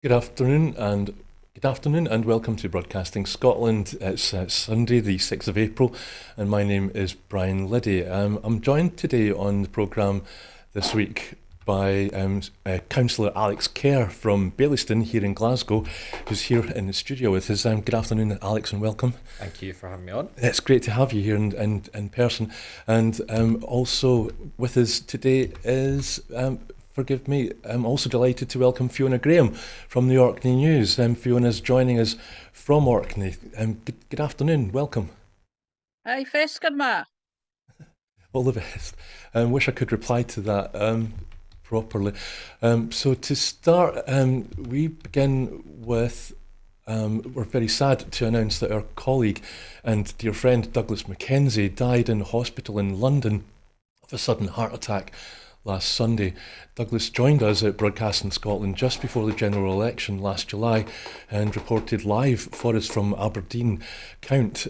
Good afternoon and welcome to Broadcasting Scotland. It's Sunday, the 6th of April, and my name is Brian Liddy. I'm joined today on the programme this week by Councillor Alex Kerr from Baillieston here in Glasgow, who's here in the studio with us. Good afternoon, Alex, and welcome. Thank you for having me on. It's great to have you here in person. And also with us today is, forgive me, I'm also delighted to welcome Fiona Grahame from the Orkney News. Fiona's joining us from Orkney. Good afternoon, welcome. Hi, Fescud ma. All the best. Wish I could reply to that properly. So to start, we begin with we're very sad to announce that our colleague and dear friend Douglas Mackenzie died in hospital in London of a sudden heart attack last Sunday. Douglas joined us at Broadcasting Scotland just before the general election last July and reported live for us from Aberdeen Count.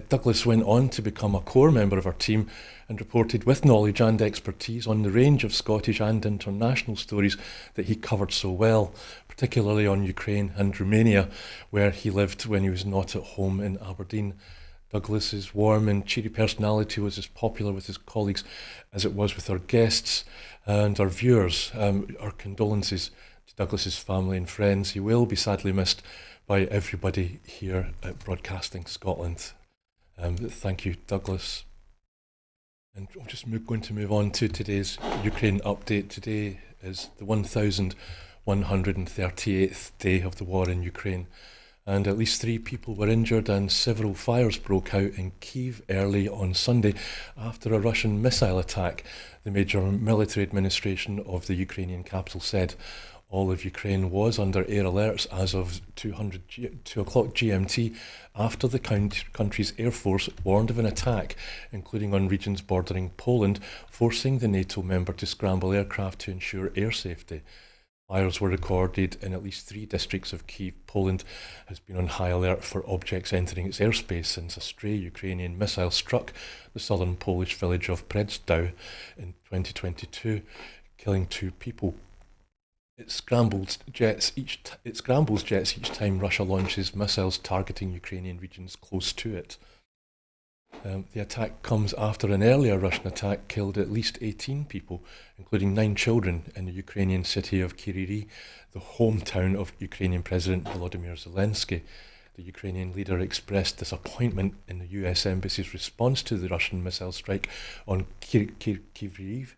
Douglas went on to become a core member of our team and reported with knowledge and expertise on the range of Scottish and international stories that he covered so well, particularly on Ukraine and Romania, where he lived when he was not at home in Aberdeen. Douglas's warm and cheery personality was as popular with his colleagues as it was with our guests and our viewers. Our condolences to Douglas's family and friends. He will be sadly missed by everybody here at Broadcasting Scotland. Thank you, Douglas. And I'm just going to move on to today's Ukraine update. Today is the 1138th day of the war in Ukraine, and at least 3 people were injured and several fires broke out in Kyiv early on Sunday after a Russian missile attack, the major military administration of the Ukrainian capital said. All of Ukraine was under air alerts as of 2 o'clock GMT after the country's air force warned of an attack, including on regions bordering Poland, forcing the NATO member to scramble aircraft to ensure air safety. Fires were recorded in at least 3 districts of Kyiv. Poland has been on high alert for objects entering its airspace since a stray Ukrainian missile struck the southern Polish village of Przdow in 2022, killing 2 people. It scrambles jets each time Russia launches missiles targeting Ukrainian regions close to it. The attack comes after an earlier Russian attack killed at least 18 people, including 9 children, in the Ukrainian city of Cllr, the hometown of Ukrainian President Volodymyr Zelensky. The Ukrainian leader expressed disappointment in the US Embassy's response to the Russian missile strike on Kyiv.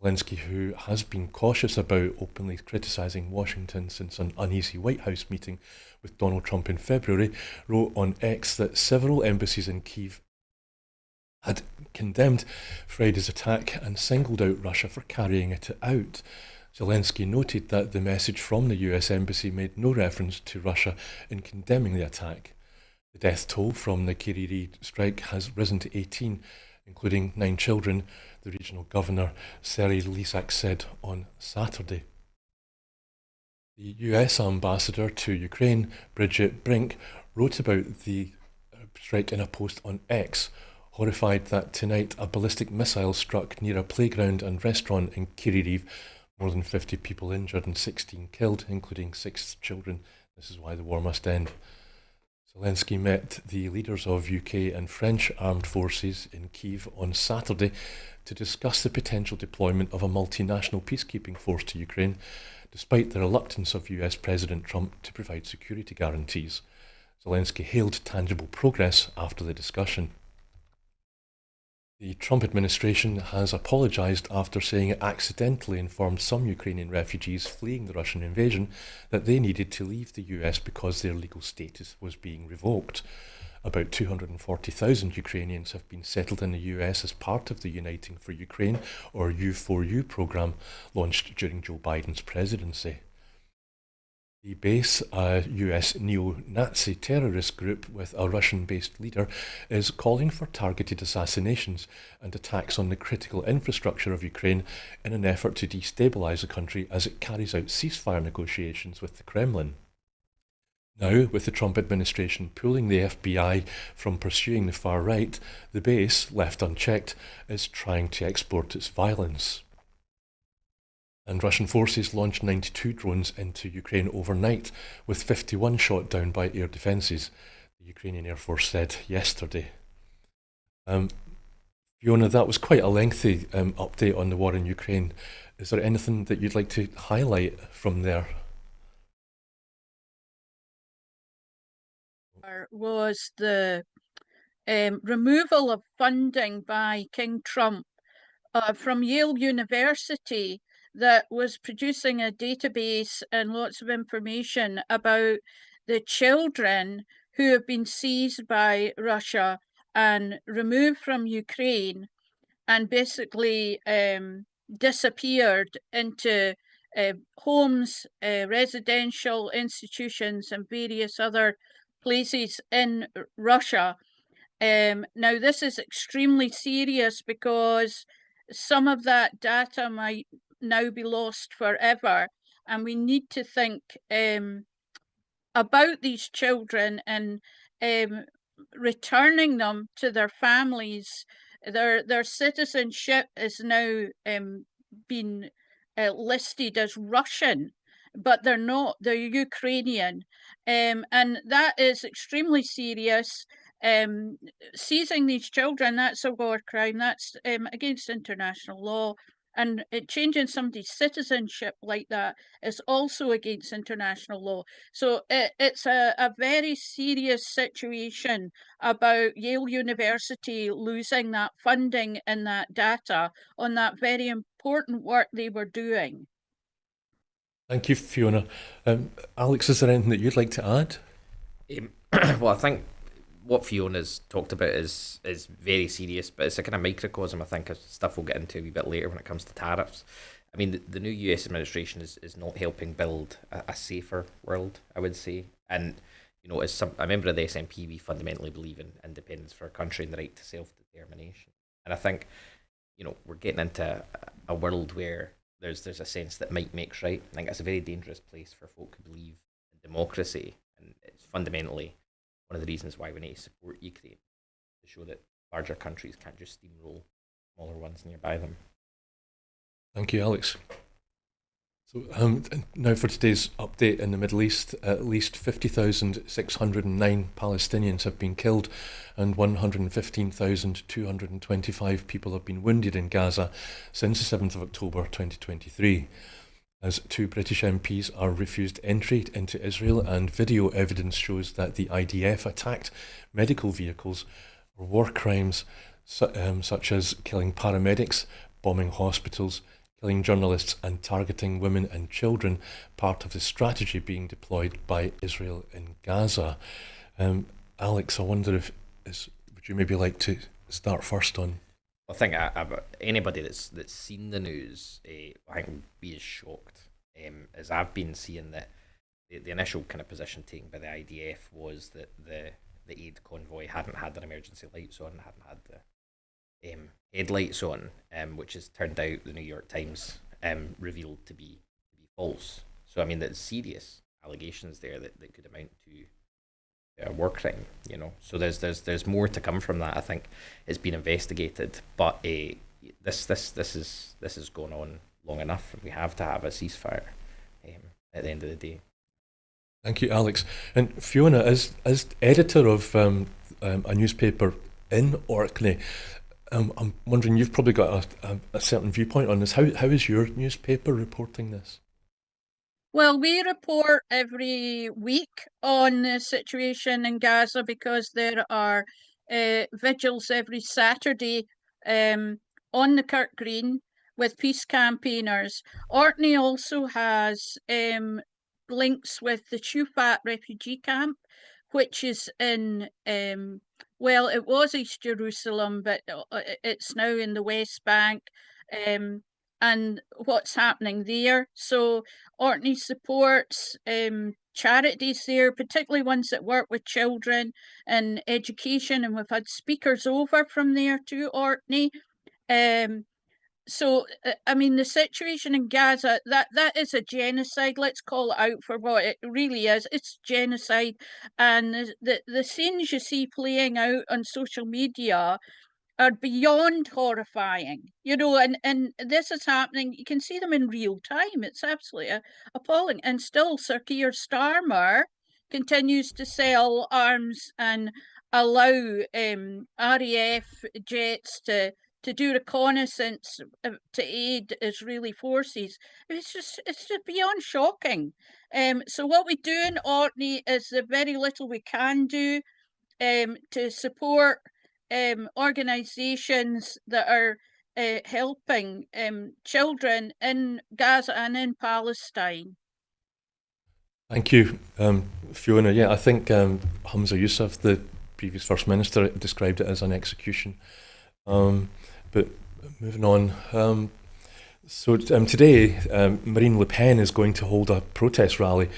Zelensky, who has been cautious about openly criticising Washington since an uneasy White House meeting with Donald Trump in February, wrote on X that several embassies in Kyiv had condemned Friday's attack and singled out Russia for carrying it out. Zelensky noted that the message from the US Embassy made no reference to Russia in condemning the attack. The death toll from the Cllr strike has risen to 18, including 9 children, the regional governor Serhiy Lysak said on Saturday. The US ambassador to Ukraine, Bridget Brink, wrote about the strike in a post on X, horrified that tonight a ballistic missile struck near a playground and restaurant in Kyiv, more than 50 people injured and 16 killed, including 6 children. This is why the war must end. Zelensky met the leaders of UK and French armed forces in Kyiv on Saturday to discuss the potential deployment of a multinational peacekeeping force to Ukraine, despite the reluctance of US President Trump to provide security guarantees. Zelensky hailed tangible progress after the discussion. The Trump administration has apologised after saying it accidentally informed some Ukrainian refugees fleeing the Russian invasion that they needed to leave the US because their legal status was being revoked. About 240,000 Ukrainians have been settled in the US as part of the Uniting for Ukraine, or U4U programme, launched during Joe Biden's presidency. The base, a US neo-Nazi terrorist group with a Russian-based leader, is calling for targeted assassinations and attacks on the critical infrastructure of Ukraine in an effort to destabilise the country as it carries out ceasefire negotiations with the Kremlin. Now, with the Trump administration pulling the FBI from pursuing the far right, the base, left unchecked, is trying to export its violence. And Russian forces launched 92 drones into Ukraine overnight, with 51 shot down by air defences, the Ukrainian Air Force said yesterday. Fiona, that was quite a lengthy update on the war in Ukraine. Is there anything that you'd like to highlight from there? Was the removal of funding by King Trump from Yale University that was producing a database and lots of information about the children who have been seized by Russia and removed from Ukraine and basically disappeared into homes, residential institutions, and various other places in Russia. Now, this is extremely serious because some of that data might now be lost forever, and we need to think about these children and returning them to their families. Their citizenship is now been listed as Russian, but they're not. They're Ukrainian, and that is extremely serious. Seizing these children, that's a war crime. That's against international law. And changing somebody's citizenship like that is also against international law. So it's a very serious situation about Yale University losing that funding and that data on that very important work they were doing. Thank you, Fiona. Alex, is there anything that you'd like to add? Well, I think what Fiona's talked about is very serious, but it's a kind of microcosm, I think, of stuff we'll get into a wee bit later when it comes to tariffs. I mean, the new US administration is not helping build a safer world, I would say. And, you know, as a member of the SNP, we fundamentally believe in independence for our country and the right to self-determination. And I think, you know, we're getting into a world where there's a sense that might makes right. I think that's a very dangerous place for folk who believe in democracy. And it's fundamentally one of the reasons why we need to support Ukraine, to show that larger countries can't just steamroll smaller ones nearby them. Thank you, Alex. So now for today's update in the Middle East, at least 50,609 Palestinians have been killed and 115,225 people have been wounded in Gaza since the 7th of October 2023. As 2 British MPs are refused entry into Israel, and video evidence shows that the IDF attacked medical vehicles or war crimes such as killing paramedics, bombing hospitals, killing journalists and targeting women and children, part of the strategy being deployed by Israel in Gaza. Alex, I wonder would you maybe like to start first on? I think anybody that's seen the news, I think would be as shocked as I've been seeing that the initial kind of position taken by the IDF was that the aid convoy hadn't had their emergency lights on, hadn't had the headlights on, which has turned out the New York Times revealed to be false. So I mean, there's serious allegations there that could amount to a war crime, you know. So there's more to come from that. I think it's been investigated, but this has gone on long enough, and we have to have a ceasefire at the end of the day. Thank you, Alex. And Fiona, as editor of a newspaper in Orkney, I'm wondering, you've probably got a certain viewpoint on this. How is your newspaper reporting this? Well, we report every week on the situation in Gaza because there are vigils every Saturday on the Kirk Green with peace campaigners. Orkney also has links with the Shufat refugee camp, which is in, well, it was East Jerusalem, but it's now in the West Bank, and what's happening there. So Orkney supports charities there, particularly ones that work with children and education, and we've had speakers over from there to Orkney. So I mean, the situation in Gaza, that is a genocide. Let's call it out for what it really is. It's genocide, and the scenes you see playing out on social media are beyond horrifying, you know, and this is happening. You can see them in real time. It's absolutely appalling. And still, Sir Keir Starmer continues to sell arms and allow RAF jets to do reconnaissance to aid Israeli forces. It's just beyond shocking. So what we do in Orkney is the very little we can do to support organisations that are helping children in Gaza and in Palestine. Thank you, Fiona. Yeah, I think Hamza Yousaf, the previous First Minister, described it as an execution. But moving on, so today, Marine Le Pen is going to hold a protest rally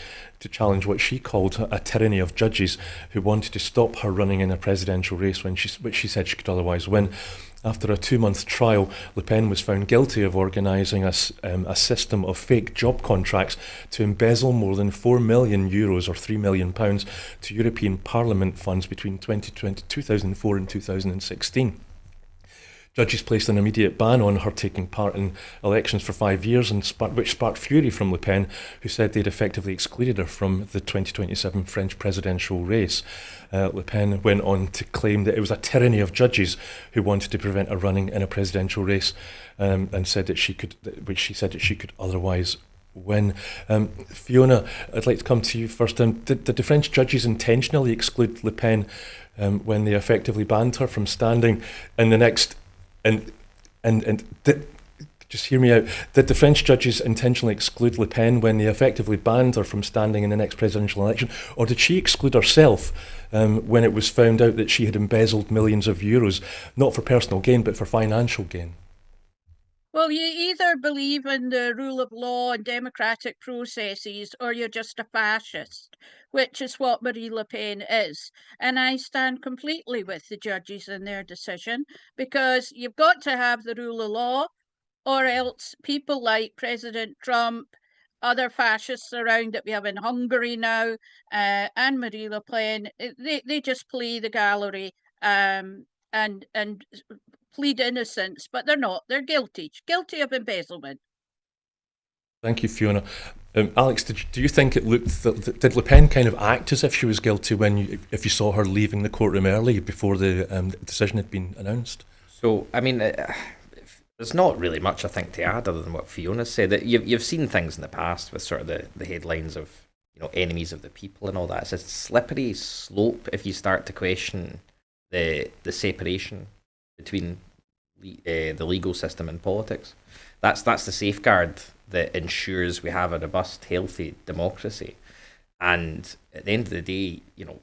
to challenge what she called a tyranny of judges who wanted to stop her running in a presidential race which she said she could otherwise win. After a 2-month trial, Le Pen was found guilty of organising a system of fake job contracts to embezzle more than €4 million or £3 million to European Parliament funds between 2004 and 2016. Judges placed an immediate ban on her taking part in elections for 5 years, which sparked fury from Le Pen, who said they'd effectively excluded her from the 2027 French presidential race. Le Pen went on to claim that it was a tyranny of judges who wanted to prevent her running in a presidential race, and said that she could otherwise win. Fiona, I'd like to come to you first. Did the French judges intentionally exclude Le Pen when they effectively banned her from standing in the next? Just hear me out. Did the French judges intentionally exclude Le Pen when they effectively banned her from standing in the next presidential election, or did she exclude herself when it was found out that she had embezzled millions of euros, not for personal gain but for financial gain? Well, you either believe in the rule of law and democratic processes, or you're just a fascist, which is what Marie Le Pen is. And I stand completely with the judges in their decision, because you've got to have the rule of law, or else people like President Trump, other fascists around that we have in Hungary now, and Marie Le Pen, they just play the gallery and plead innocence, but they're not. They're guilty of embezzlement. Thank you, Fiona. Alex, do you think it looked did Le Pen kind of act as if she was guilty if you saw her leaving the courtroom early before the decision had been announced? So, I mean, there's not really much I think to add other than what Fiona said. That you've seen things in the past with sort of the headlines of enemies of the people and all that. It's a slippery slope if you start to question the separation between the legal system and politics. That's the safeguard that ensures we have a robust, healthy democracy. And at the end of the day,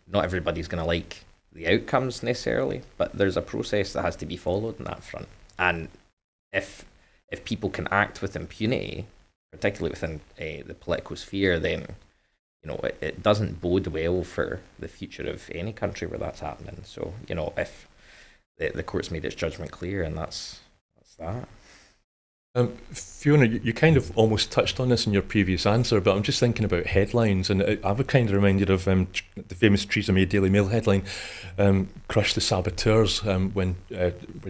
not everybody's going to like the outcomes necessarily, but there's a process that has to be followed in that front. And if people can act with impunity, particularly within the political sphere, then it doesn't bode well for the future of any country where that's happening. So if the court's made its judgment clear, and that's that. Fiona, you kind of almost touched on this in your previous answer, but I'm just thinking about headlines, and I was kind of reminded of the famous Theresa May Daily Mail headline, "Crush the saboteurs," when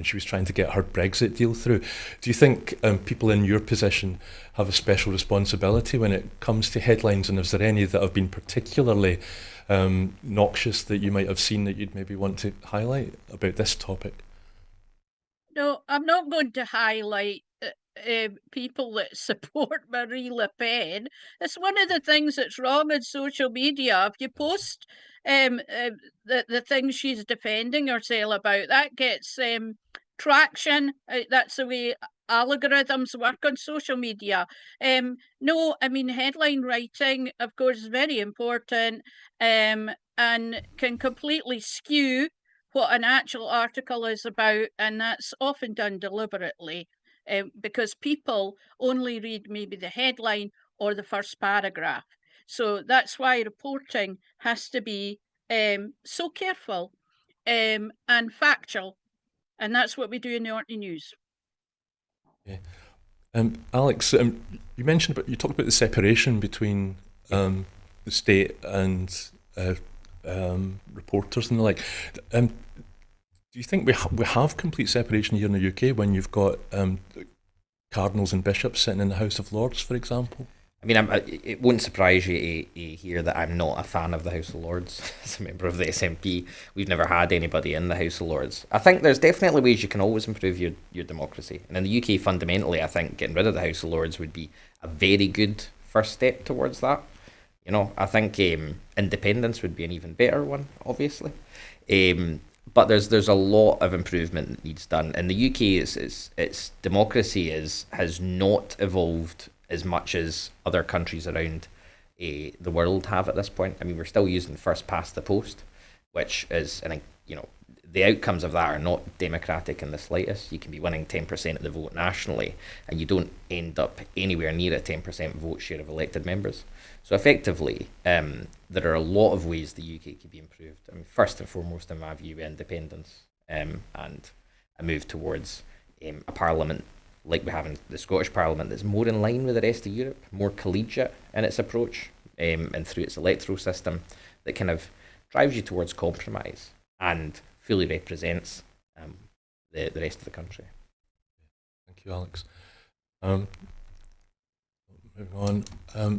she was trying to get her Brexit deal through. Do you think people in your position have a special responsibility when it comes to headlines, and is there any that have been particularly noxious that you might have seen that you'd maybe want to highlight about this topic? No, I'm not going to highlight people that support Marie Le Pen. It's one of the things that's wrong on social media. If you post the things she's defending herself about, that gets traction. That's the way algorithms work on social media. No, I mean, headline writing, of course, is very important and can completely skew what an actual article is about, and that's often done deliberately. Because people only read maybe the headline or the first paragraph. So that's why reporting has to be so careful and factual. And that's what we do in the Orkney News. Yeah. Alex, you talked about the separation between the state and reporters and the like. Do you think we have complete separation here in the UK when you've got cardinals and bishops sitting in the House of Lords, for example? I mean, it won't surprise you to hear that I'm not a fan of the House of Lords. As a member of the SNP, we've never had anybody in the House of Lords. I think there's definitely ways you can always improve your democracy. And in the UK, fundamentally, I think getting rid of the House of Lords would be a very good first step towards that. You know, I think independence would be an even better one, obviously. But there's a lot of improvement that needs done. In the UK, its democracy has not evolved as much as other countries around the world have at this point. I mean, we're still using first past the post, which is, and you know, the outcomes of that are not democratic in the slightest. You can be winning 10% of the vote nationally, and you don't end up anywhere near a 10% vote share of elected members. So effectively, there are a lot of ways the UK could be improved. I mean, first and foremost, in my view, independence and a move towards a parliament like we have in the Scottish Parliament that's more in line with the rest of Europe, more collegiate in its approach, and through its electoral system that kind of drives you towards compromise and fully represents the rest of the country. Thank you, Alex. Moving on,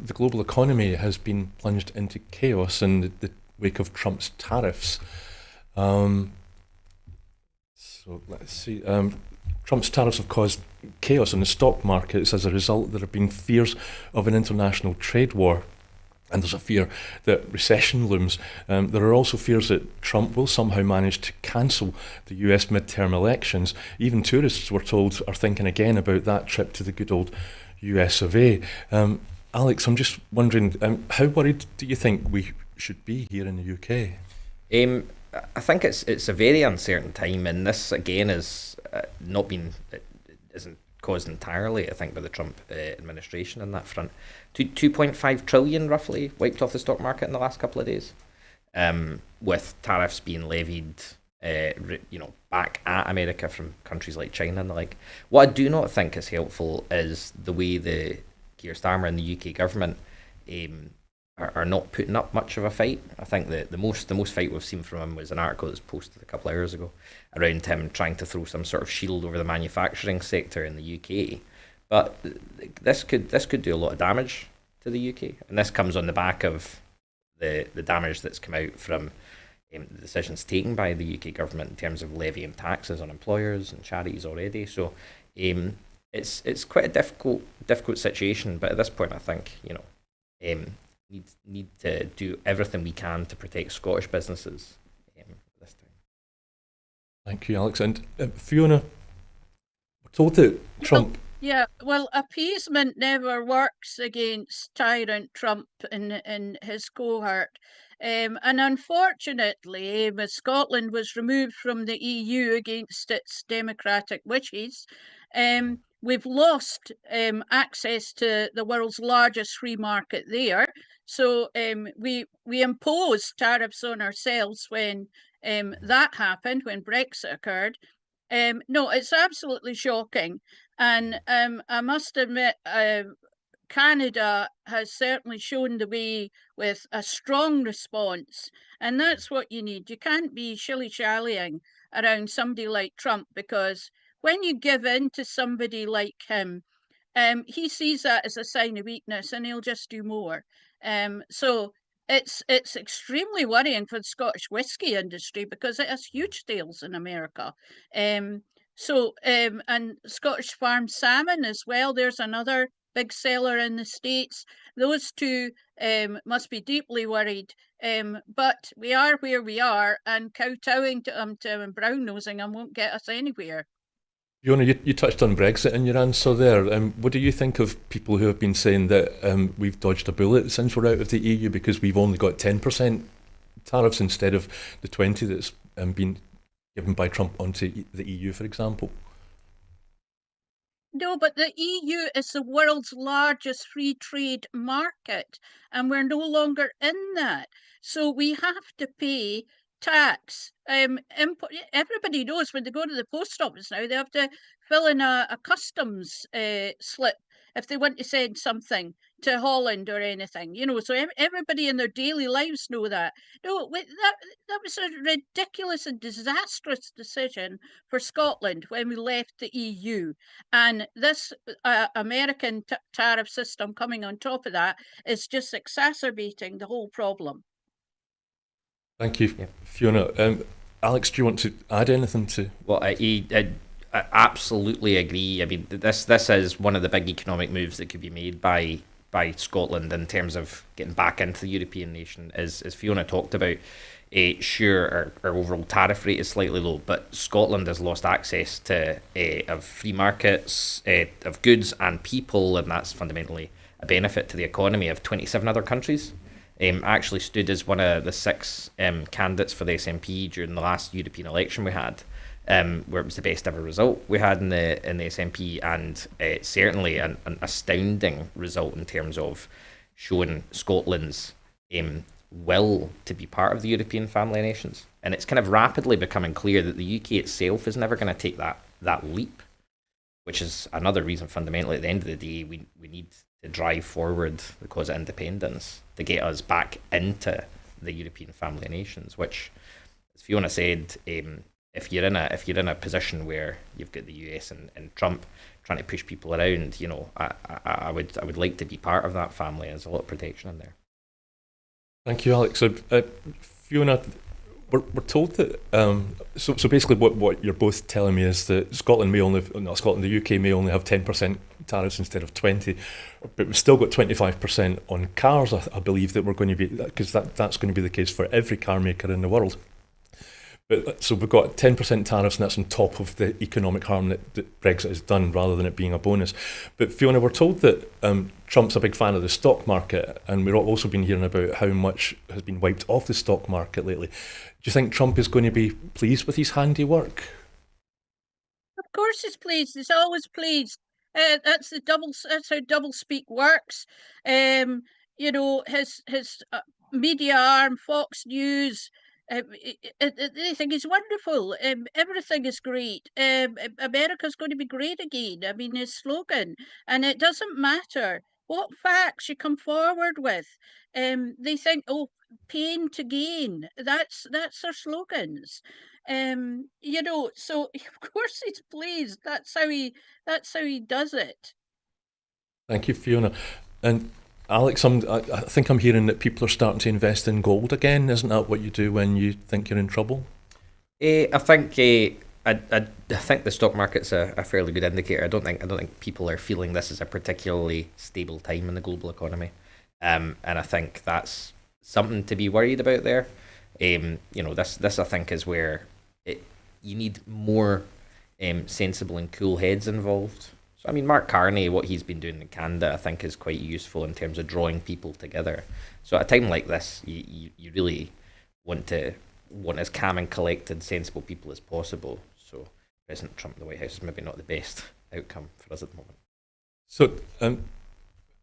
the global economy has been plunged into chaos in the wake of Trump's tariffs. So let's see. Trump's tariffs have caused chaos in the stock markets. As a result, there have been fears of an international trade war. And there's a fear that recession looms. There are also fears that Trump will somehow manage to cancel the US midterm elections. Even tourists, we're told, are thinking again about that trip to the good old US of A. Alex, I'm just wondering, how worried do you think we should be here in the UK? I think it's a very uncertain time, and this again is not been isn't caused entirely, I think, by the Trump administration on that front. 2.5 trillion roughly wiped off the stock market in the last couple of days, with tariffs being levied, back at America from countries like China and the like. What I do not think is helpful is the way the Keir Starmer and the UK government are not putting up much of a fight. I think that the most fight we've seen from him was an article that was posted a couple of hours ago around him trying to throw some sort of shield over the manufacturing sector in the UK. But this could do a lot of damage to the UK, and this comes on the back of the damage that's come out from the decisions taken by the UK government in terms of levying taxes on employers and charities already. So it's quite a difficult situation. But at this point, I think need to do everything we can to protect Scottish businesses this time. Thank you, Alex. And Fiona, we're told that Trump... Well, appeasement never works against tyrant Trump in his cohort. And unfortunately, Scotland was removed from the EU against its democratic wishes. We've lost access to the world's largest free market there. So we imposed tariffs on ourselves when that happened, when Brexit occurred. No, it's absolutely shocking. And I must admit, Canada has certainly shown the way with a strong response. And that's what you need. You can't be shilly-shallying around somebody like Trump, because when you give in to somebody like him, he sees that as a sign of weakness and he'll just do more. So it's extremely worrying for the Scottish whisky industry because it has huge sales in America. And Scottish farm salmon as well. There's another big seller in the States. Those two must be deeply worried. But we are where we are, and kowtowing to them and brown-nosing them won't get us anywhere. Fiona, you touched on Brexit in your answer there. What do you think of people who have been saying that we've dodged a bullet since we're out of the EU because we've only got 10% tariffs instead of the 20 that's been given by Trump onto the EU, for example? No, but the EU is the world's largest free trade market, and we're no longer in that. So we have to pay tax. Everybody knows when they go to the post office now, they have to fill in a customs slip if they want to send something to Holland or anything, so everybody in their daily lives know that. No, that was a ridiculous and disastrous decision for Scotland when we left the EU. And this American tariff system coming on top of that is just exacerbating the whole problem. Thank you, Fiona. Alex, do you want to add anything to? Well, I absolutely agree. I mean, this is one of the big economic moves that could be made by Scotland in terms of getting back into the European nation. As Fiona talked about, sure, our overall tariff rate is slightly low, but Scotland has lost access to of free markets of goods and people, and that's fundamentally a benefit to the economy of 27 other countries. Actually stood as one of the 6 candidates for the SNP during the last European election we had, where it was the best ever result we had in the SNP, and certainly an astounding result in terms of showing Scotland's will to be part of the European family of nations. And it's kind of rapidly becoming clear that the UK itself is never going to take that leap, which is another reason fundamentally at the end of the day we need to drive forward the cause of independence to get us back into the European family of nations, which, as Fiona said, if you're in a position where you've got the US and Trump trying to push people around, I would like to be part of that family. There's a lot of protection in there. Thank you, Alex. Fiona, we're told that so basically what you're both telling me is that the UK may only have 10% tariffs instead of 20, but we've still got 25% on cars. I believe that we're going to be, because that's going to be the case for every car maker in the world. But so we've got 10% tariffs, and that's on top of the economic harm that Brexit has done, rather than it being a bonus. But Fiona, we're told that Trump's a big fan of the stock market, and we've also been hearing about how much has been wiped off the stock market lately. Do you think Trump is going to be pleased with his handiwork? Of course he's pleased. He's always pleased. That's how double speak works. His media arm, Fox News, they think he's wonderful. Everything is great. America's going to be great again. I mean, his slogan, and it doesn't matter what facts you come forward with. They think, oh, pain to gain. That's their slogans. So of course he's pleased. That's how he does it. Thank you, Fiona. And Alex, I think I'm hearing that people are starting to invest in gold again. Isn't that what you do when you think you're in trouble? I think I think the stock market's a fairly good indicator. I don't think people are feeling this is a particularly stable time in the global economy, and I think that's something to be worried about there. This I think is where you need more sensible and cool heads involved. So I mean, Mark Carney, what he's been doing in Canada, I think is quite useful in terms of drawing people together. So at a time like this, you really want as calm and collected, sensible people as possible. So President Trump in the White House is maybe not the best outcome for us at the moment. So,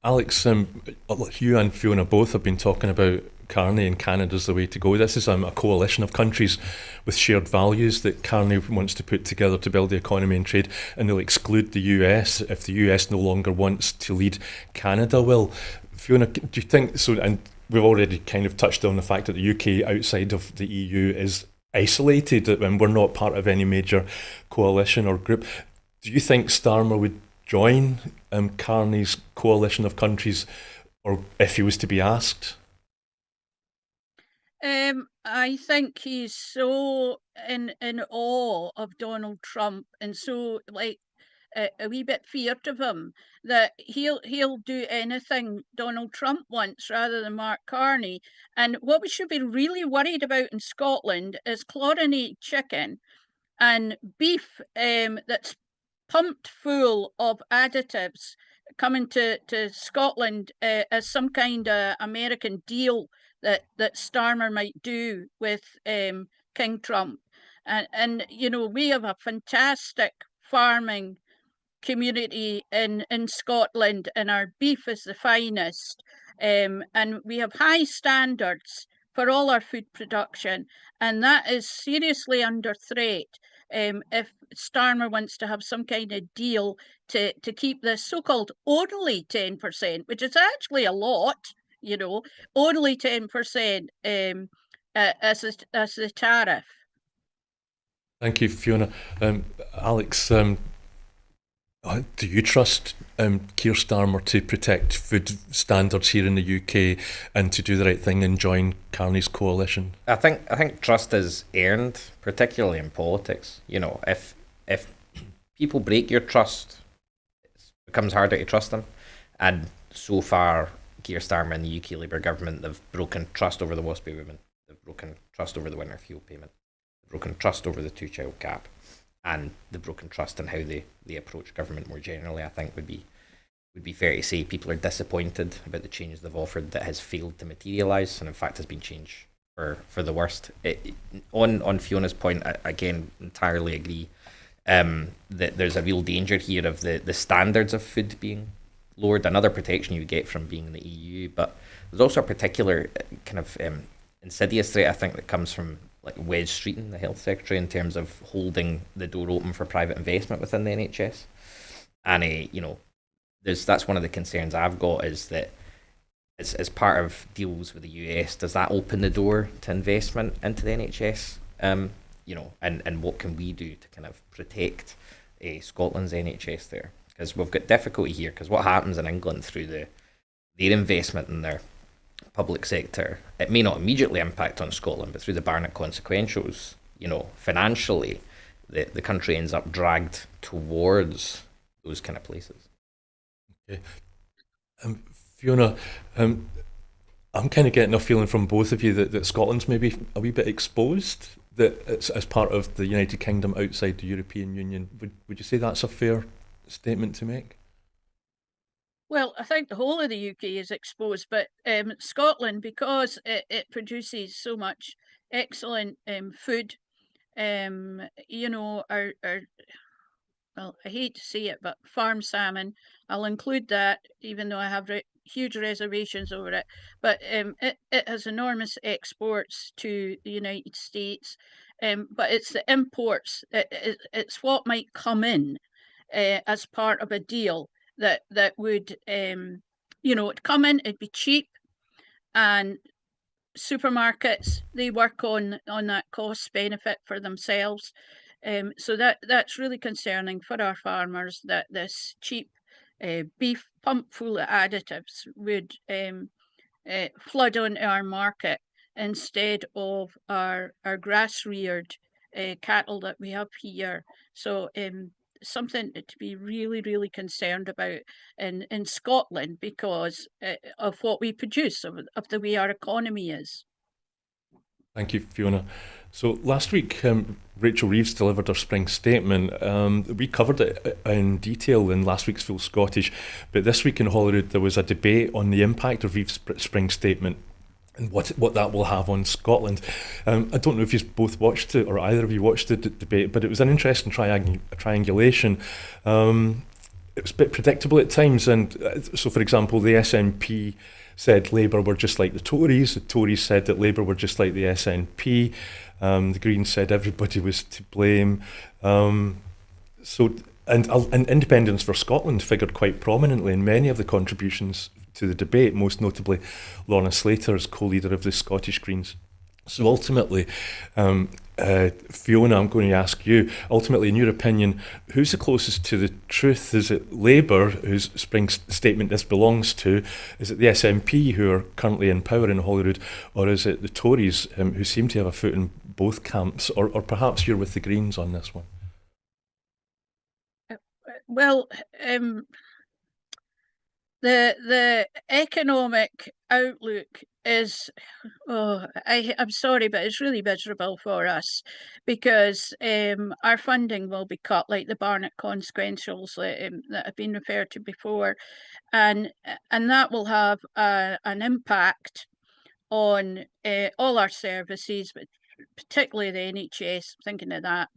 Alex, you and Fiona both have been talking about Carney and Canada's the way to go. This is a coalition of countries with shared values that Carney wants to put together to build the economy and trade, and they'll exclude the US if the US no longer wants to lead. Canada will. Fiona, do you think so? And we've already kind of touched on the fact that the UK outside of the EU is isolated, and we're not part of any major coalition or group. Do you think Starmer would join Carney's coalition of countries, or if he was to be asked? I think he's so in awe of Donald Trump, and so a wee bit feared of him, that he'll do anything Donald Trump wants rather than Mark Carney. And what we should be really worried about in Scotland is chlorinated chicken and beef that's pumped full of additives coming to Scotland as some kind of American deal that Starmer might do with King Trump. And we have a fantastic farming community in Scotland, and our beef is the finest. And we have high standards for all our food production, and that is seriously under threat. if Starmer wants to have some kind of deal to keep this so-called only 10%, which is actually a lot, only 10% as the tariff. Thank you, Fiona. Alex, do you trust Keir Starmer to protect food standards here in the UK and to do the right thing and join Carney's coalition? I think trust is earned, particularly in politics. If people break your trust, it becomes harder to trust them. And so far, Keir Starmer and the UK Labour government, they've broken trust over the WASP payment, they've broken trust over the winter fuel payment, they've broken trust over the two-child cap, and the broken trust in how they approach government more generally. I think would be fair to say people are disappointed about the changes they've offered that has failed to materialise, and in fact has been changed for the worst. On Fiona's point, I again entirely agree that there's a real danger here of the standards of food being lowered. Another protection you get from being in the EU, but there's also a particular kind of insidious threat, I think, that comes from like Wes Streeton, the health secretary, in terms of holding the door open for private investment within the NHS. And that's one of the concerns I've got, is that as part of deals with the US, does that open the door to investment into the NHS? And what can we do to kind of protect Scotland's NHS there? Because we've got difficulty here, because what happens in England through their investment in their public sector, it may not immediately impact on Scotland, but through the Barnett consequentials, financially, the country ends up dragged towards those kind of places. Okay. Fiona, I'm kind of getting a feeling from both of you that Scotland's maybe a wee bit exposed, that it's as part of the United Kingdom outside the European Union. Would you say that's a fair statement to make? Well, I think the whole of the UK is exposed, but Scotland, because it produces so much excellent food, well, I hate to say it, but farm salmon, I'll include that, even though I have huge reservations over it. But it has enormous exports to the United States, but it's the imports, it's what might come in as part of a deal that would it'd come in, it'd be cheap, and supermarkets, they work on that cost benefit for themselves. So that's really concerning for our farmers, that this cheap beef pumped full of additives would flood onto our market instead of our grass reared cattle that we have here. So something to be really, really concerned about in Scotland, because of what we produce, of the way our economy is. Thank you, Fiona. So last week, Rachel Reeves delivered her spring statement. We covered it in detail in last week's Full Scottish, but this week in Holyrood there was a debate on the impact of Reeves' spring statement and what that will have on Scotland. I don't know if you've both watched it, or either of you watched the debate, but it was an interesting triangulation. It was a bit predictable at times, and so for example, the SNP said Labour were just like the Tories said that Labour were just like the SNP, the Greens said everybody was to blame. And Independence for Scotland figured quite prominently in many of the contributions to the debate, most notably Lorna Slater as co-leader of the Scottish Greens. So ultimately, Fiona, I'm going to ask you, ultimately, in your opinion, who's the closest to the truth? Is it Labour, whose spring statement this belongs to? Is it the SNP, who are currently in power in Holyrood? Or is it the Tories, who seem to have a foot in both camps? Or perhaps you're with the Greens on this one? Well, the economic outlook is, I'm sorry, but it's really miserable for us, because our funding will be cut, like the Barnett consequentials that have been referred to before, and that will have an impact on all our services, but particularly the NHS, thinking of that.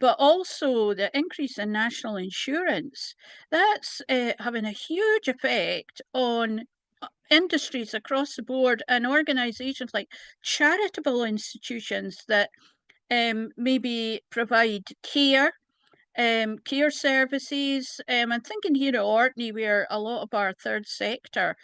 But also the increase in national insurance, that's having a huge effect on industries across the board, and organisations like charitable institutions that maybe provide care services. I'm thinking here at Orkney, where a lot of our third sector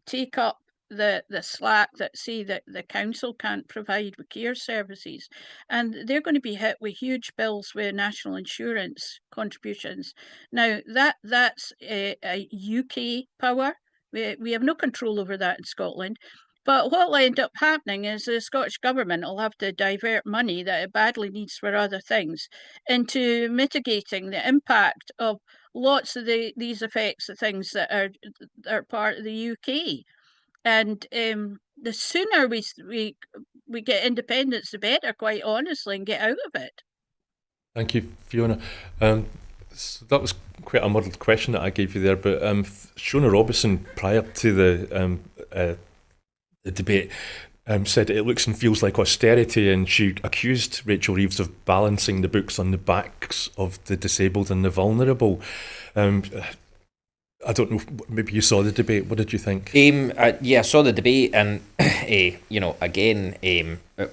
take up the slack that say that the council can't provide with care services, and they're going to be hit with huge bills with national insurance contributions. Now that's a UK power. We have no control over that in Scotland. But what will end up happening is the Scottish Government will have to divert money that it badly needs for other things into mitigating the impact of lots of these effects of things that are part of the UK. And the sooner we get independence, the better, quite honestly, and get out of it. Thank you, Fiona. So that was quite a muddled question that I gave you there, but Shona Robison, prior to the debate, said it looks and feels like austerity, and she accused Rachel Reeves of balancing the books on the backs of the disabled and the vulnerable. I don't know, maybe you saw the debate. What did you think? Yeah, I saw the debate, and again,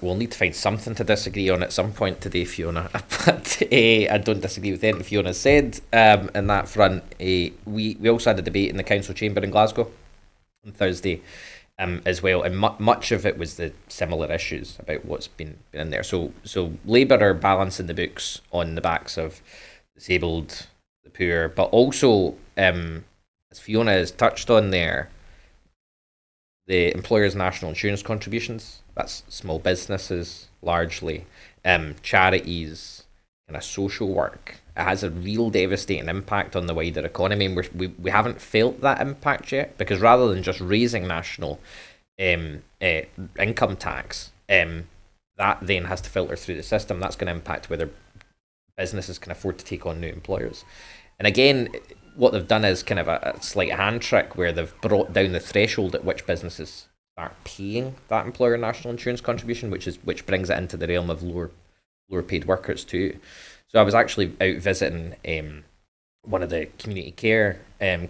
we'll need to find something to disagree on at some point today, Fiona. But I don't disagree with anything Fiona said in that front. We also had a debate in the council chamber in Glasgow on Thursday as well, and much of it was the similar issues about what's been in there. So Labour are balancing the books on the backs of disabled, the poor, but also, as Fiona has touched on there, the employers' national insurance contributions, that's small businesses largely, charities, kind of social work. It has a real devastating impact on the wider economy, and we haven't felt that impact yet, because rather than just raising national income tax, that then has to filter through the system. That's going to impact whether businesses can afford to take on new employers. And again, what they've done is kind of a slight hand trick, where they've brought down the threshold at which businesses start paying that employer national insurance contribution, which brings it into the realm of lower paid workers too. So I was actually out visiting one of the community care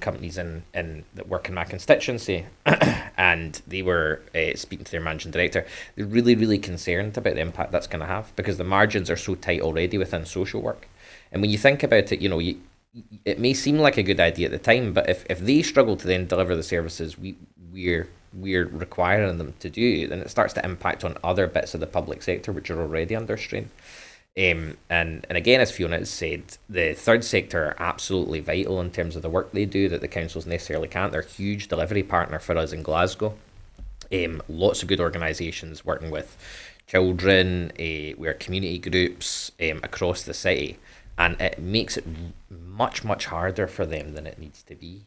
companies that work in my constituency, and they were speaking to their managing director. They're really, really concerned about the impact that's going to have, because the margins are so tight already within social work. And when you think about it, it may seem like a good idea at the time, but if they struggle to then deliver the services we're requiring them to do, then it starts to impact on other bits of the public sector which are already under strain. And again, as Fiona has said, the third sector are absolutely vital in terms of the work they do that the councils necessarily can't. They're a huge delivery partner for us in Glasgow. Lots of good organisations working with children, we are community groups across the city, and it makes it much, much harder for them than it needs to be.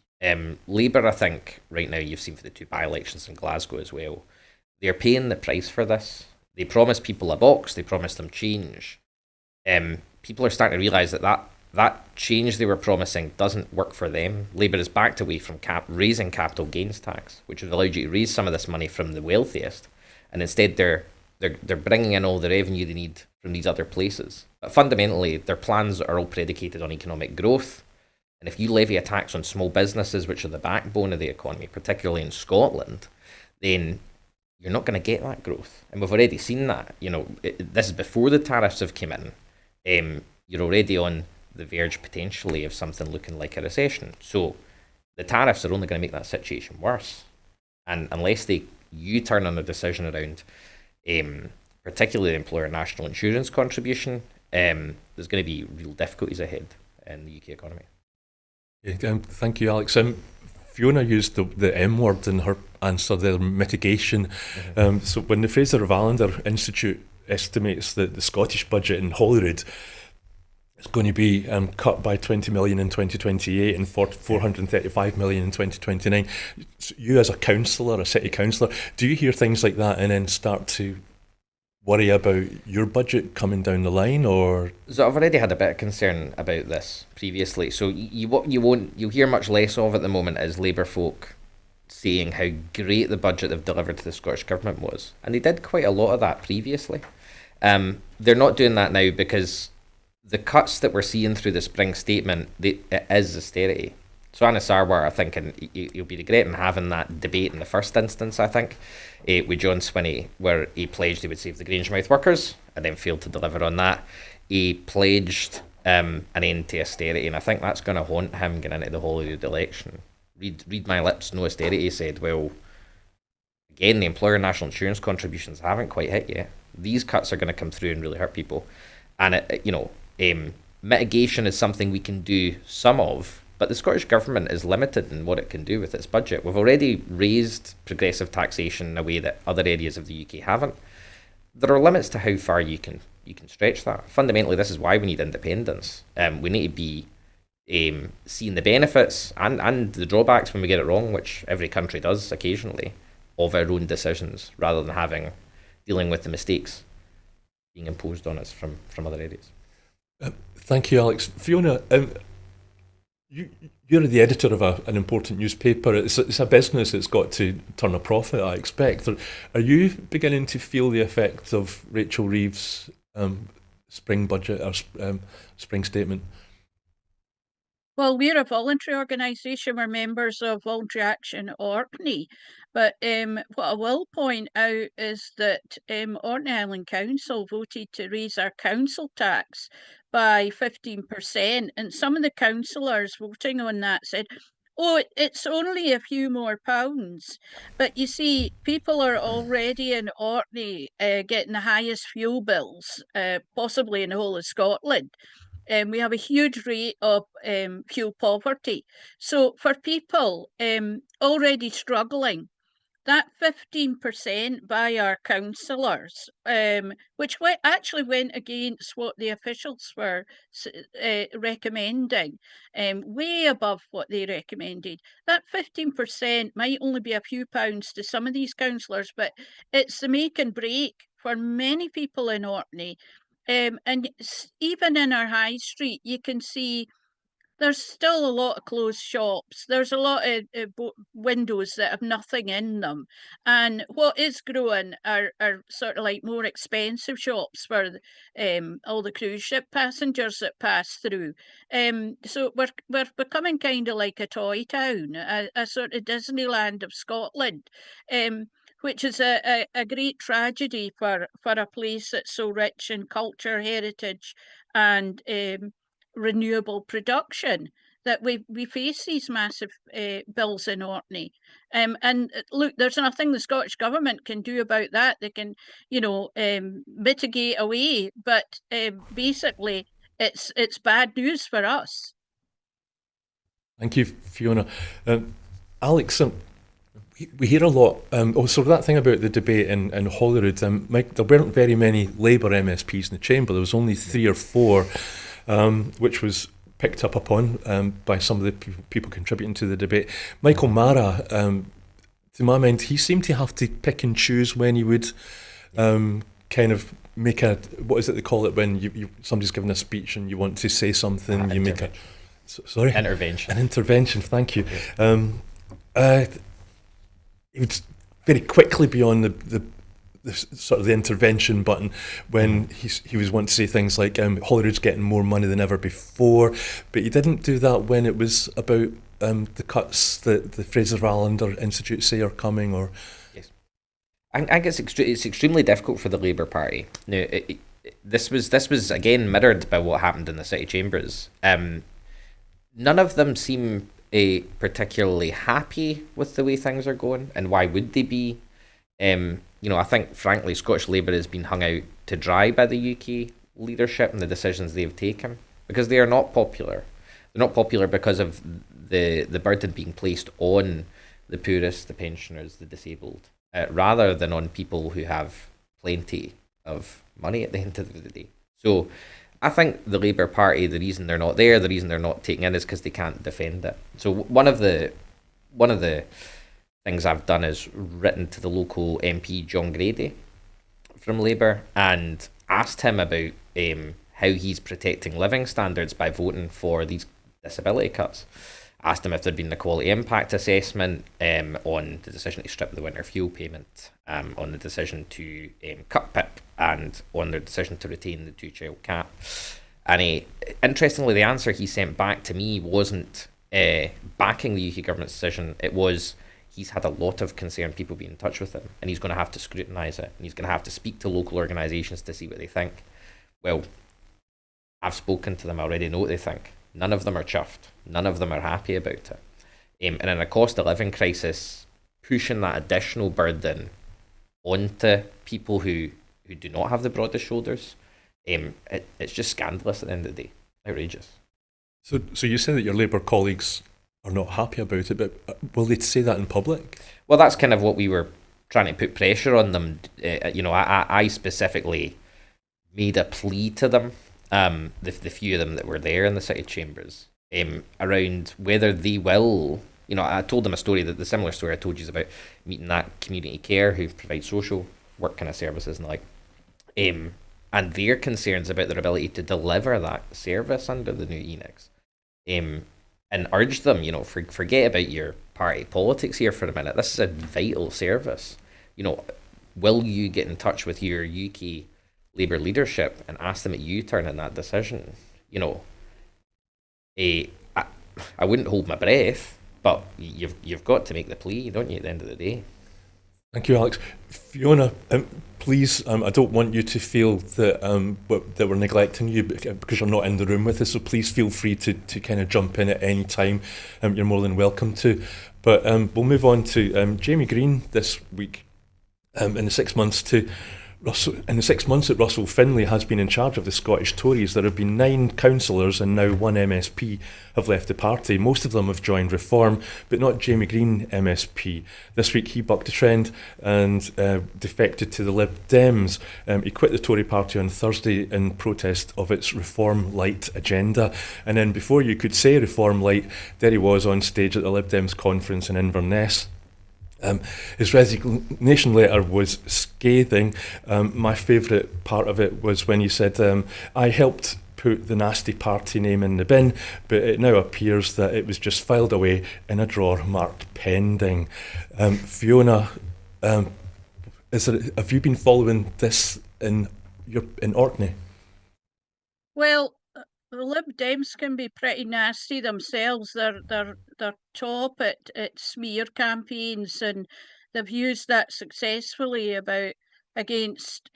Labour, I think, right now, you've seen for the 2 by-elections in Glasgow as well, they're paying the price for this. They promise people a box, they promise them change. People are starting to realise that change they were promising doesn't work for them. Labour has backed away from raising capital gains tax, which would allow you to raise some of this money from the wealthiest, and instead they're bringing in all the revenue they need from these other places. But fundamentally, their plans are all predicated on economic growth, and if you levy a tax on small businesses, which are the backbone of the economy, particularly in Scotland, then you're not going to get that growth. And we've already seen that. This is before the tariffs have come in. You're already on the verge potentially of something looking like a recession. So the tariffs are only going to make that situation worse. And unless you turn on a decision around, particularly the employer national insurance contribution, there's going to be real difficulties ahead in the UK economy. Yeah, thank you, Alex. Fiona used the M word in her answer there, mitigation. Mm-hmm. So when the Fraser of Allender Institute estimates that the Scottish budget in Holyrood is going to be cut by 20 million in 2028 and 435 million in 2029, so you as a councillor, a city councillor, do you hear things like that and then start to worry about your budget coming down the line? Or so I've already had a bit of concern about this previously. So you'll hear much less of at the moment is Labour folk saying how great the budget they've delivered to the Scottish Government was, and they did quite a lot of that previously. They're not doing that now because the cuts that we're seeing through the spring statement, it is austerity. So Anas Sarwar, I think, and he'll be regretting having that debate in the first instance, I think, with John Swinney, where he pledged he would save the Grangemouth workers and then failed to deliver on that. He pledged an end to austerity, and I think that's going to haunt him going into the Holyrood election. Read my lips, no austerity, he said. Well, again, the employer national insurance contributions haven't quite hit yet. These cuts are going to come through and really hurt people. And, mitigation is something we can do some of, but the Scottish Government is limited in what it can do with its budget. We've already raised progressive taxation in a way that other areas of the UK haven't. There are limits to how far you can stretch that. Fundamentally, this is why we need independence. We need to be seeing the benefits and the drawbacks when we get it wrong, which every country does occasionally, of our own decisions, rather than dealing with the mistakes being imposed on us from other areas. Thank you, Alex. Fiona, you're the editor of an important newspaper. It's a business that's got to turn a profit, I expect. Are you beginning to feel the effect of Rachel Reeves' spring budget or spring statement? Well, we're a voluntary organisation. We're members of Voluntary Action Orkney. But what I will point out is that Orkney Island Council voted to raise our council tax by 15%. And some of the councillors voting on that said, oh, it's only a few more pounds. But you see, people are already in Orkney getting the highest fuel bills, possibly in the whole of Scotland. We have a huge rate of fuel poverty. So for people already struggling, that 15% by our councillors, which actually went against what the officials were recommending, way above what they recommended. That 15% might only be a few pounds to some of these councillors, but it's the make and break for many people in Orkney. And even in our high street, you can see there's still a lot of closed shops. There's a lot of windows that have nothing in them. And what is growing are sort of like more expensive shops for all the cruise ship passengers that pass through. So we're becoming kind of like a toy town, a sort of Disneyland of Scotland. Which is a great tragedy for a place that's so rich in culture, heritage, and renewable production, that we face these massive bills in Orkney. And look, there's nothing the Scottish Government can do about that. They can, mitigate away, but basically it's bad news for us. Thank you, Fiona. Alex, we hear a lot. So that thing about the debate in Holyrood, Mike, there weren't very many Labour MSPs in the chamber. There was only 3 or 4, which was picked up upon by some of the people contributing to the debate. Michael Mara, to my mind, he seemed to have to pick and choose when he would kind of make what is it they call it when somebody's giving a speech and you want to say something, you make sorry? Intervention. An intervention, thank you. He would very quickly be on the sort of the intervention button when he was wanting to say things like Holyrood's getting more money than ever before, but he didn't do that when it was about the cuts that the Fraser Allander Institute say are coming. Or yes, I think it's extremely difficult for the Labour Party. Now, this was again mirrored by what happened in the City Chambers. None of them seem particularly happy with the way things are going, and why would they be? I think, frankly, Scottish Labour has been hung out to dry by the UK leadership and the decisions they've taken, because they are not popular. They're not popular because of the burden being placed on the poorest, the pensioners, the disabled, rather than on people who have plenty of money at the end of the day. So I think the Labour Party, the reason they're not there, the reason they're not taking in, is because they can't defend it. So one of the things I've done is written to the local MP, John Grady, from Labour, and asked him about how he's protecting living standards by voting for these disability cuts. Asked him if there'd been a quality impact assessment on the decision to strip the winter fuel payment, on the decision to cut PIP, and on their decision to retain the 2-child cap. And interestingly, the answer he sent back to me wasn't backing the UK government's decision, it was he's had a lot of concerned people be in touch with him, and he's going to have to scrutinise it, and he's going to have to speak to local organisations to see what they think. Well, I've spoken to them, I already know what they think. None of them are chuffed. None of them are happy about it. And in a cost of living crisis, pushing that additional burden onto people who do not have the broadest shoulders, it's just scandalous at the end of the day. Outrageous. So you say that your Labour colleagues are not happy about it, but will they say that in public? Well, that's kind of what we were trying to put pressure on them. I specifically made a plea to them, the few of them that were there in the city chambers, around whether they will. I told them a story, that the similar story I told you is about meeting that community care who provides social work kind of services and like, and their concerns about their ability to deliver that service under the new ENICs, and urge them, forget about your party politics here for a minute. This is a vital service. Will you get in touch with your UK Labour leadership and ask them at U-turn in that decision? I wouldn't hold my breath, but you've got to make the plea, don't you, at the end of the day? Thank you, Alex. Fiona, please, I don't want you to feel that that we're neglecting you because you're not in the room with us, so please feel free to kind of jump in at any time. You're more than welcome to. But we'll move on to Jamie Green this week. In the 6 months that Russell Finlay has been in charge of the Scottish Tories, there have been 9 councillors and now 1 MSP have left the party. Most of them have joined Reform, but not Jamie Green MSP. This week he bucked a trend and defected to the Lib Dems. He quit the Tory party on Thursday in protest of its Reform Light agenda. And then before you could say Reform Light, there he was on stage at the Lib Dems conference in Inverness. His resignation letter was scathing. My favourite part of it was when he said, I helped put the nasty party name in the bin, but it now appears that it was just filed away in a drawer marked pending. Fiona, have you been following this in Orkney? Well, the Lib Dems can be pretty nasty themselves. They're top at smear campaigns, and they've used that successfully against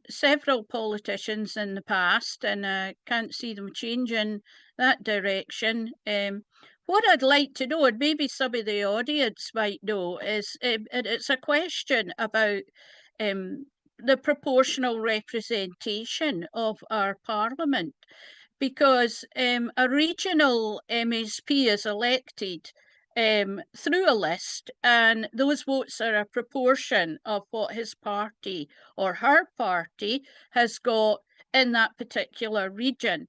several politicians in the past, and I can't see them changing that direction. What I'd like to know, and maybe some of the audience might know, is it's a question about the proportional representation of our parliament. Because a regional MSP is elected through a list, and those votes are a proportion of what his party or her party has got in that particular region.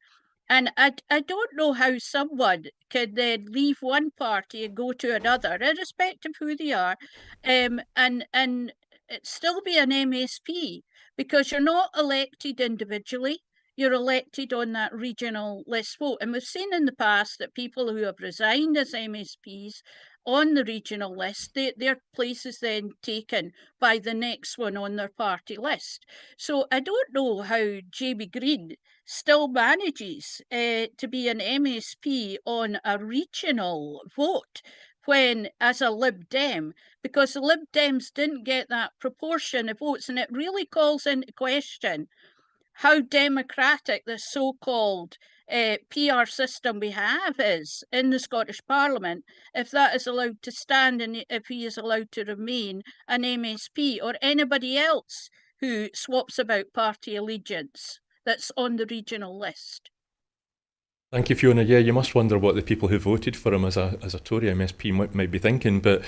And I don't know how someone can then leave one party and go to another, irrespective of who they are, and it still be an MSP, because you're not elected individually. You're elected on that regional list vote. And we've seen in the past that people who have resigned as MSPs on the regional list, their place is then taken by the next one on their party list. So I don't know how Jamie Green still manages to be an MSP on a regional vote when, as a Lib Dem, because the Lib Dems didn't get that proportion of votes, and it really calls into question how democratic the so-called PR system we have is in the Scottish Parliament, if that is allowed to stand and if he is allowed to remain an MSP, or anybody else who swaps about party allegiance that's on the regional list. Thank you, Fiona. Yeah, you must wonder what the people who voted for him as a Tory MSP might be thinking. But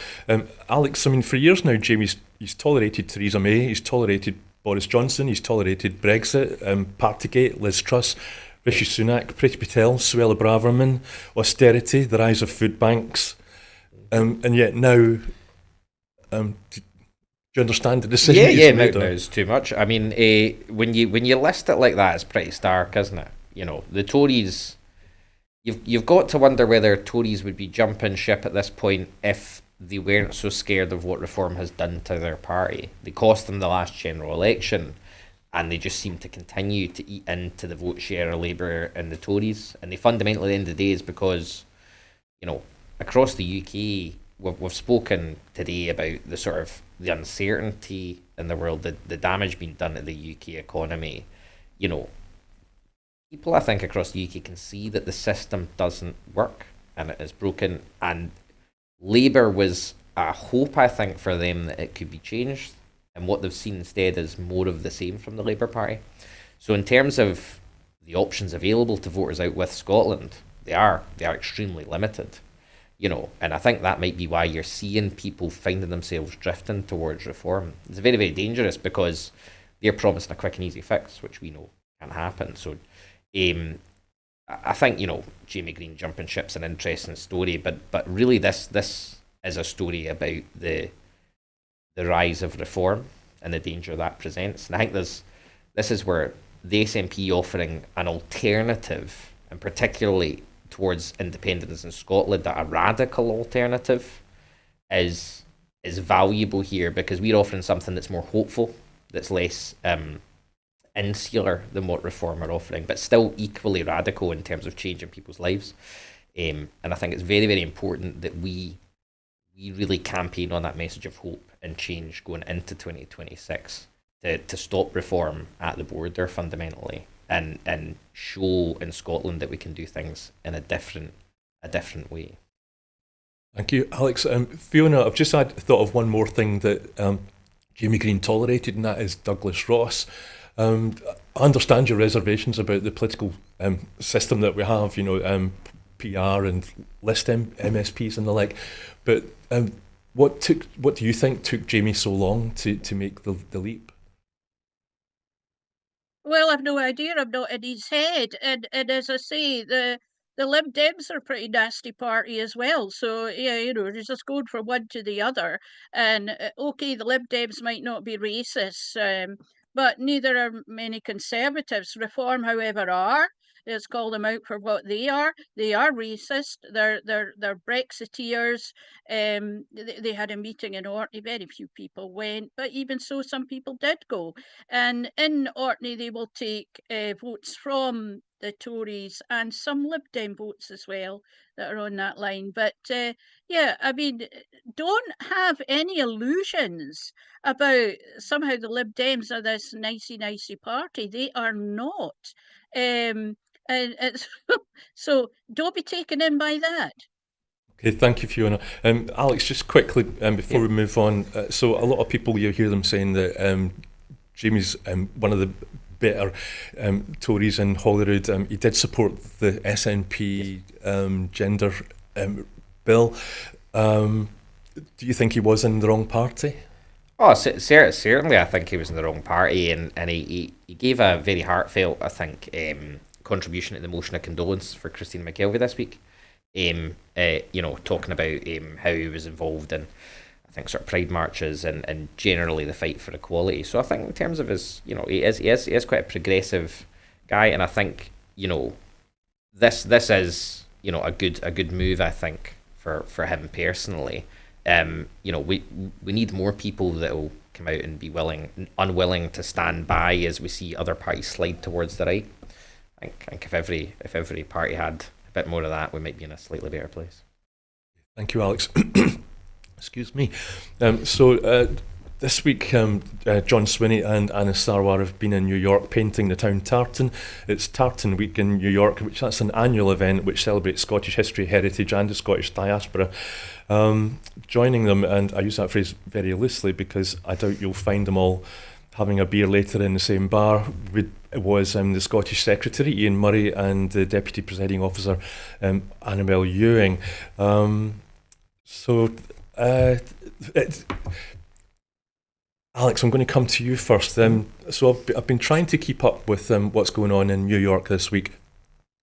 Alex, I mean, for years now, Jamie's he's tolerated Theresa May, he's tolerated Boris Johnson, he's tolerated Brexit, Partygate, Liz Truss, Rishi Sunak, Priti Patel, Suella Braverman, austerity, the rise of food banks, and yet now, do you understand the decision? Yeah, now it's too much. I mean, when you list it like that, it's pretty stark, isn't it? The Tories. You've got to wonder whether Tories would be jumping ship at this point if they weren't so scared of what Reform has done to their party. They cost them the last general election, and they just seem to continue to eat into the vote share of Labour and the Tories. And they fundamentally, at the end of the day, is because across the UK, we've spoken today about the sort of the uncertainty in the world, the damage being done to the UK economy. You know, people I think across the UK can see that the system doesn't work and it is broken. And Labour was a hope, I think, for them that it could be changed. And what they've seen instead is more of the same from the Labour Party. So in terms of the options available to voters out with Scotland, they are extremely limited. And I think that might be why you're seeing people finding themselves drifting towards reform. It's very, very dangerous because they're promising a quick and easy fix, which we know can't happen. So I think, Jamie Green jumping ship's an interesting story, but really this is a story about the rise of reform and the danger that presents. And I think this is where the SNP offering an alternative, and particularly towards independence in Scotland, that a radical alternative is valuable here, because we're offering something that's more hopeful, that's less insular than what Reform are offering, but still equally radical in terms of changing people's lives. And I think it's very, very important that we really campaign on that message of hope and change going into 2026 to stop Reform at the border fundamentally, and show in Scotland that we can do things in a different way. Thank you, Alex. Fiona, I've just thought of one more thing that Jamie Green tolerated, and that is Douglas Ross. I understand your reservations about the political system that we have, PR and list MSPs and the like, but what do you think took Jamie so long to make the leap? Well, I've no idea. I'm not in his head. And as I say, the Lib Dems are a pretty nasty party as well. So, yeah, there's just going from one to the other. And, okay, the Lib Dems might not be racist, but neither are many Conservatives. Reform, however, are. Let's call them out for what they are. They are racist. They're Brexiteers. They had a meeting in Orkney. Very few people went, but even so, some people did go. And in Orkney, they will take votes from the Tories and some Lib Dem votes as well that are on that line. But yeah, I mean, don't have any illusions about somehow the Lib Dems are this nicey party. They are not. And it's so don't be taken in by that. Okay, thank you, Fiona. Alex, just quickly before we move on, so a lot of people, you hear them saying that Jamie's one of the better Tories in Holyrood. He did support the SNP gender bill. Do you think he was in the wrong party? Oh, certainly I think he was in the wrong party, and he gave a very heartfelt, I think, contribution to the motion of condolence for Christine McKelvey this week. Talking about how he was involved in, I think, sort of pride marches and generally the fight for equality. So I think in terms of his, he is quite a progressive guy, and I think this is a good move, I think, for him personally. We need more people that will come out and be unwilling to stand by as we see other parties slide towards the right. I think if every party had a bit more of that, we might be in a slightly better place. Thank you, Alex. Excuse me. This week, John Swinney and Anna Sarwar have been in New York painting the town Tartan. It's Tartan Week in New York, that's an annual event which celebrates Scottish history, heritage and the Scottish diaspora. Joining them, and I use that phrase very loosely because I doubt you'll find them all having a beer later in the same bar, was the Scottish Secretary, Ian Murray, and the Deputy Presiding Officer, Annabel Ewing. Alex, I'm going to come to you first. So I've been trying to keep up with what's going on in New York this week.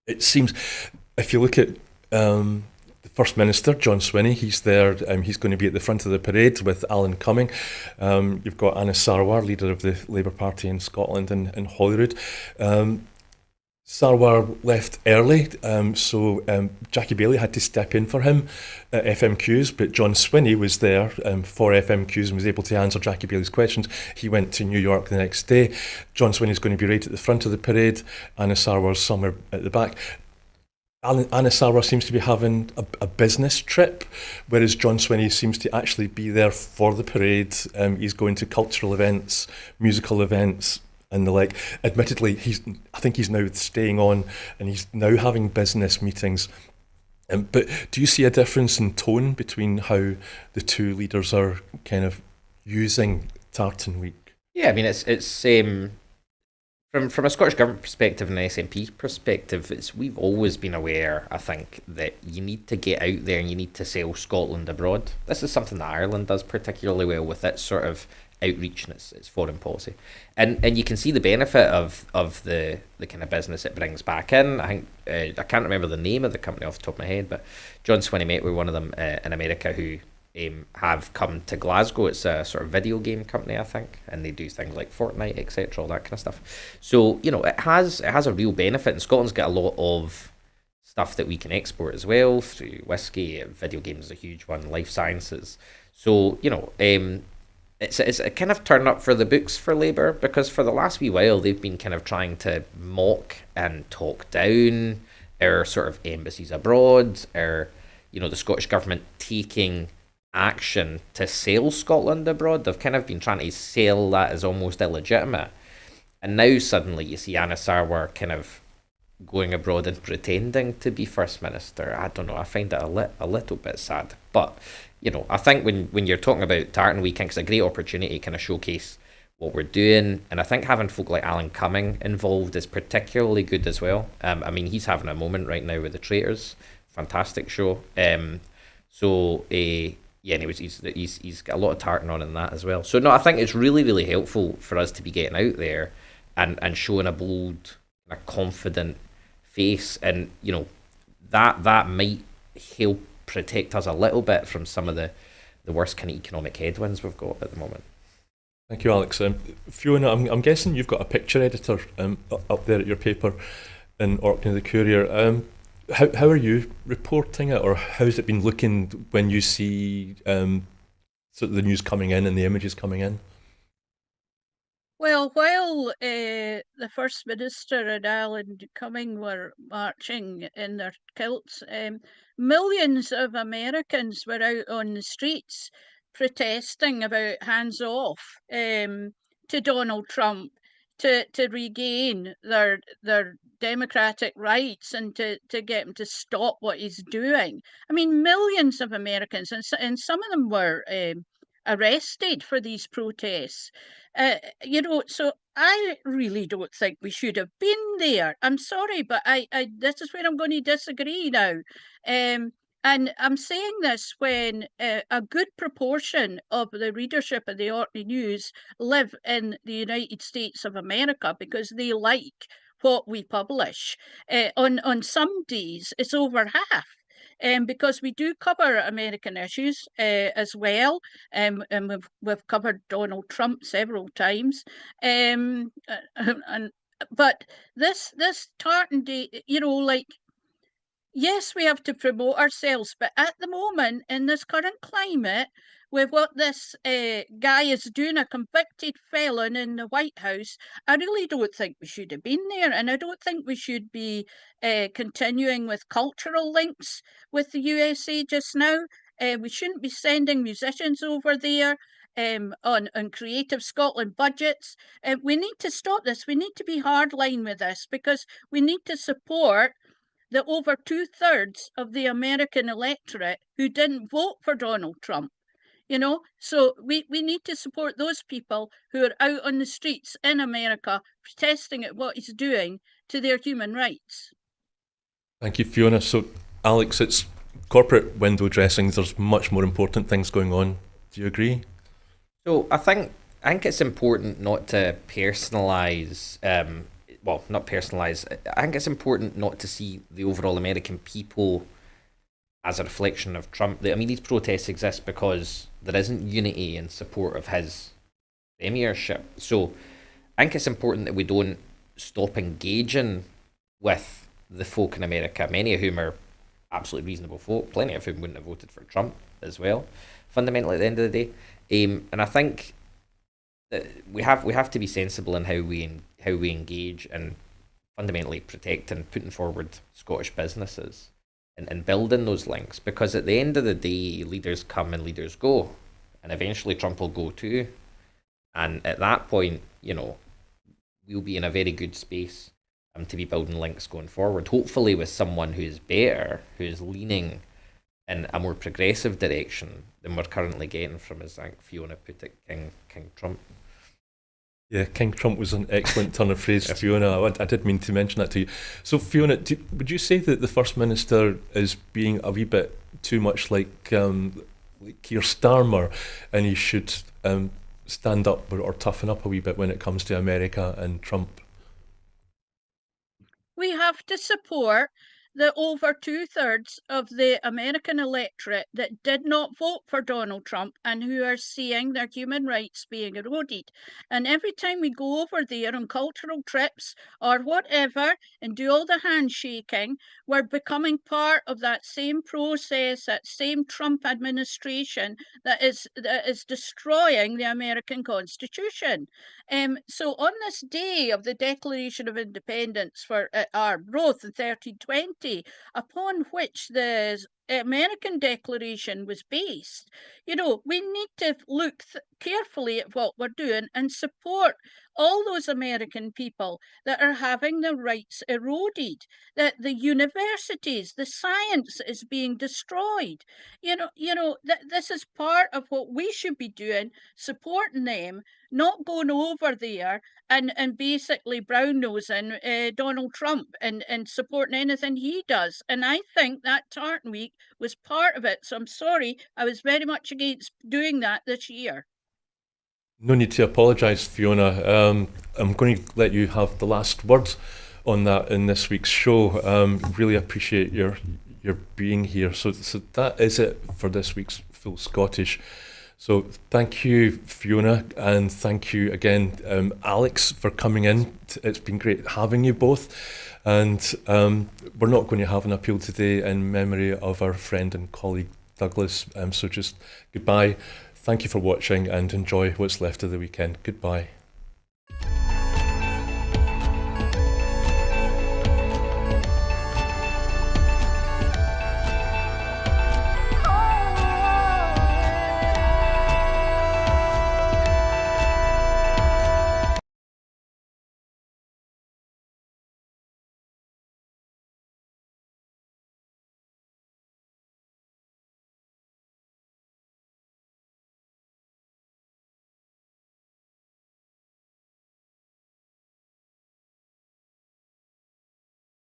It seems, if you look at the First Minister, John Swinney, he's there. He's going to be at the front of the parade with Alan Cumming. You've got Anna Sarwar, leader of the Labour Party in Scotland and in Holyrood. Sarwar left early, so Jackie Baillie had to step in for him at FMQs, but John Swinney was there for FMQs and was able to answer Jackie Baillie's questions. He went to New York the next day. John Swinney's going to be right at the front of the parade. Anna Sarwar's somewhere at the back. Anna Sarwar seems to be having a business trip, whereas John Swinney seems to actually be there for the parade. He's going to cultural events, musical events, and the like. Admittedly, I think he's now staying on, and he's now having business meetings. But do you see a difference in tone between how the two leaders are kind of using Tartan Week? Yeah, I mean it's from a Scottish Government perspective and an SNP perspective, we've always been aware, I think, that you need to get out there and you need to sell Scotland abroad. This is something that Ireland does particularly well with its sort of outreach and its foreign policy. And you can see the benefit of the kind of business it brings back in. I think, I can't remember the name of the company off the top of my head, but John Swinney met with one of them in America who have come to Glasgow. It's a sort of video game company, I think, and they do things like Fortnite, etc., all that kind of stuff. So it has a real benefit, and Scotland's got a lot of stuff that we can export as well through whiskey. Video games is a huge one, life sciences. So it's a kind of turn up for the books for Labour, because for the last wee while they've been kind of trying to mock and talk down our sort of embassies abroad, or the Scottish Government taking action to sell Scotland abroad. They've kind of been trying to sell that as almost illegitimate. And now suddenly you see Anna Sarwar kind of going abroad and pretending to be First Minister. I don't know, I find that a little bit sad. But, I think when you're talking about Tartan Week, it's a great opportunity to kind of showcase what we're doing. And I think having folk like Alan Cumming involved is particularly good as well. I mean, he's having a moment right now with the Traitors. Fantastic show. Yeah, anyways, he's got a lot of tartan on in that as well. So no, I think it's really, really helpful for us to be getting out there and showing a bold, a confident face, and that might help protect us a little bit from some of the worst kind of economic headwinds we've got at the moment. Thank you, Alex. Fiona, I'm guessing you've got a picture editor up there at your paper in Orkney, the Courier. How are you reporting it, or how's it been looking when you see sort of the news coming in and the images coming in? Well, while the First Minister and Alan Cumming were marching in their kilts, millions of Americans were out on the streets protesting about hands off to Donald Trump, to regain their democratic rights and to get him to stop what he's doing. I mean, millions of Americans, and some of them were arrested for these protests. So I really don't think we should have been there. I'm sorry, but I this is where I'm going to disagree now. And I'm saying this when a good proportion of the readership of the Orkney News live in the United States of America because they like what we publish. On some days, it's over half. Because we do cover American issues as well, and we've covered Donald Trump several times, but this Tartan Day, yes, we have to promote ourselves, but at the moment, in this current climate, with what this guy is doing, a convicted felon in the White House, I really don't think we should have been there. And I don't think we should be continuing with cultural links with the USA just now. We shouldn't be sending musicians over there on Creative Scotland budgets. We need to stop this. We need to be hardline with this because we need to support the over 2/3 of the American electorate who didn't vote for Donald Trump. So we need to support those people who are out on the streets in America protesting at what he's doing to their human rights. Thank you, Fiona. So, Alex, it's corporate window dressings. There's much more important things going on. Do you agree? So I think it's important not to personalise. Not personalise. I think it's important not to see the overall American people as a reflection of Trump. I mean, these protests exist because there isn't unity in support of his premiership. So I think it's important that we don't stop engaging with the folk in America, many of whom are absolutely reasonable folk, plenty of whom wouldn't have voted for Trump as well, fundamentally at the end of the day. And I think that we have to be sensible in how we engage, and fundamentally protecting, putting forward Scottish businesses and building those links. Because at the end of the day, leaders come and leaders go, and eventually Trump will go too. And at that point, we'll be in a very good space to be building links going forward. Hopefully, with someone who's better, who's leaning in a more progressive direction than we're currently getting from, as I think Fiona put it, King Trump. Yeah, King Trump was an excellent turn of phrase, Fiona. I did mean to mention that to you. So, Fiona, would you say that the First Minister is being a wee bit too much like Keir Starmer, and he should stand up or toughen up a wee bit when it comes to America and Trump? We have to support the over 2/3 of the American electorate that did not vote for Donald Trump and who are seeing their human rights being eroded. And every time we go over there on cultural trips or whatever and do all the handshaking, we're becoming part of that same process, that same Trump administration that is destroying the American Constitution. So on this day of the Declaration of Independence for our growth in 1320, upon which the American Declaration was based, we need to look carefully at what we're doing and support all those American people that are having their rights eroded, that the universities, the science is being destroyed. This is part of what we should be doing, supporting them, not going over there and basically brown-nosing Donald Trump and supporting anything he does. And I think that Tartan Week was part of it. So I'm sorry, I was very much against doing that this year. No need to apologise, Fiona. I'm going to let you have the last words on that in this week's show. Really appreciate your being here. So that is it for this week's Full Scottish. So thank you, Fiona, and thank you again, Alex, for coming in. It's been great having you both. And we're not going to have an appeal today in memory of our friend and colleague Douglas. So just goodbye. Thank you for watching and enjoy what's left of the weekend. Goodbye.